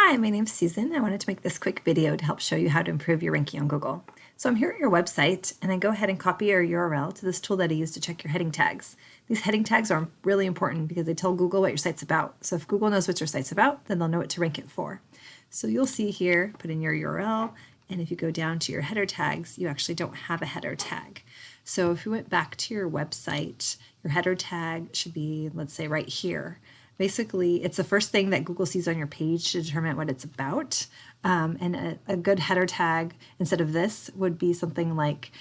Hi, my name's Susan. I wanted to make this quick video to help show you how to improve your ranking on Google. So I'm here at your website, and I go ahead and copy your URL to this tool that I use to check your heading tags. These heading tags are really important because they tell Google what your site's about. So if Google knows what your site's about, then they'll know what to rank it for. So you'll see here, put in your URL, and if you go down to your header tags, you actually don't have a header tag. So if you went back to your website, your header tag should be, let's say, right here. Basically, it's the first thing that Google sees on your page to determine what it's about. And a good header tag, instead of this, would be something like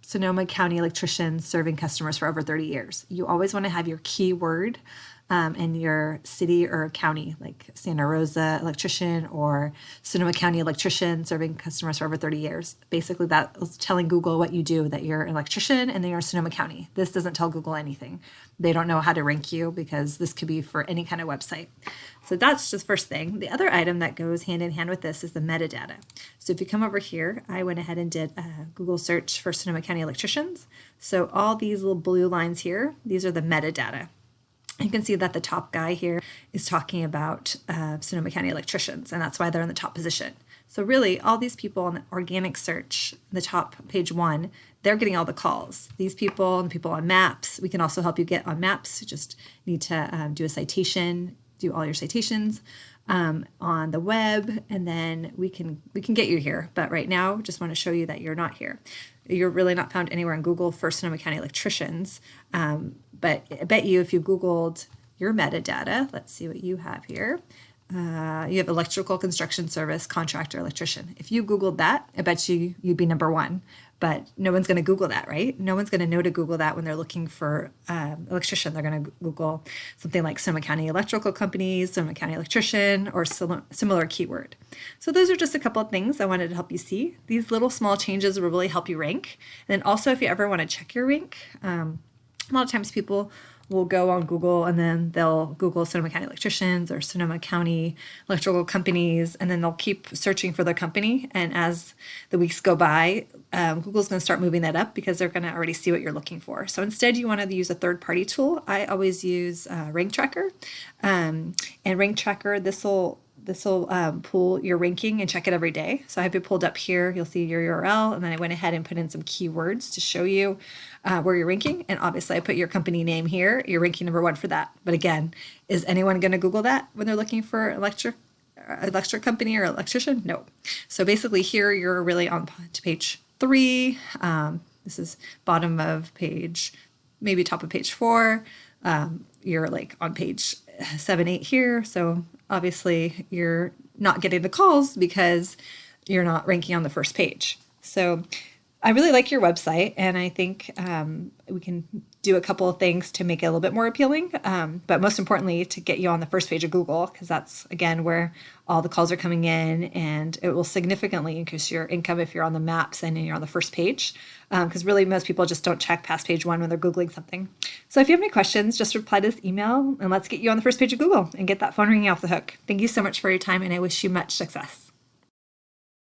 Sonoma County electrician serving customers for over 30 years. You always want to have your keyword in your city or county, like Santa Rosa electrician or Sonoma County electrician serving customers for over 30 years. Basically, that is telling Google what you do, that you're an electrician and then you're Sonoma County. This doesn't tell Google anything. They don't know how to rank you because this could be for any kind of website. So that's just the first thing. The other item that goes hand in hand with this is the metadata. So if you come over here, I went ahead and did a Google search for Sonoma County electricians. So all these little blue lines here, these are the metadata. You can see that the top guy here is talking about Sonoma County electricians, and that's why they're in the top position. So really, all these people on the organic search, the top page 1, they're getting all the calls. These people and people on maps, we can also help you get on maps. You just need to do a citation, do all your citations on the web, and then we can get you here. But right now, just want to show you that you're not here. You're really not found anywhere in Google for Sonoma County electricians. But I bet you if you Googled your metadata, let's see what you have here. You have electrical construction service contractor electrician. If you Googled that, I bet you'd be number 1. But no one's going to Google that, right? No one's going to know to Google that when they're looking for electrician. They're going to Google something like Sonoma County electrical companies, Sonoma County electrician, or similar keyword. So those are just a couple of things I wanted to help you see. These little small changes will really help you rank. And then also, if you ever want to check your rank, a lot of times people will go on Google and then they'll Google Sonoma County electricians or Sonoma County electrical companies, and then they'll keep searching for their company. And as the weeks go by, Google's going to start moving that up because they're going to already see what you're looking for. So instead, you want to use a third-party tool. I always use Rank Tracker. And Rank Tracker, this will pull your ranking and check it every day. So I have it pulled up here. You'll see your URL, and then I went ahead and put in some keywords to show you where you're ranking. And obviously, I put your company name here. You're ranking number 1 for that. But again, is anyone going to Google that when they're looking for electric company or electrician? No. So basically, here you're really on to page 3. This is bottom of page, maybe top of page 4. You're like on page 7, 8 here. So obviously you're not getting the calls because you're not ranking on the first page. So I really like your website, and I think we can do a couple of things to make it a little bit more appealing, but most importantly to get you on the first page of Google, because that's, again, where all the calls are coming in, and it will significantly increase your income if you're on the maps and you're on the first page, because really most people just don't check past page 1 when they're Googling something. So if you have any questions, just reply to this email, and let's get you on the first page of Google and get that phone ringing off the hook. Thank you so much for your time, and I wish you much success.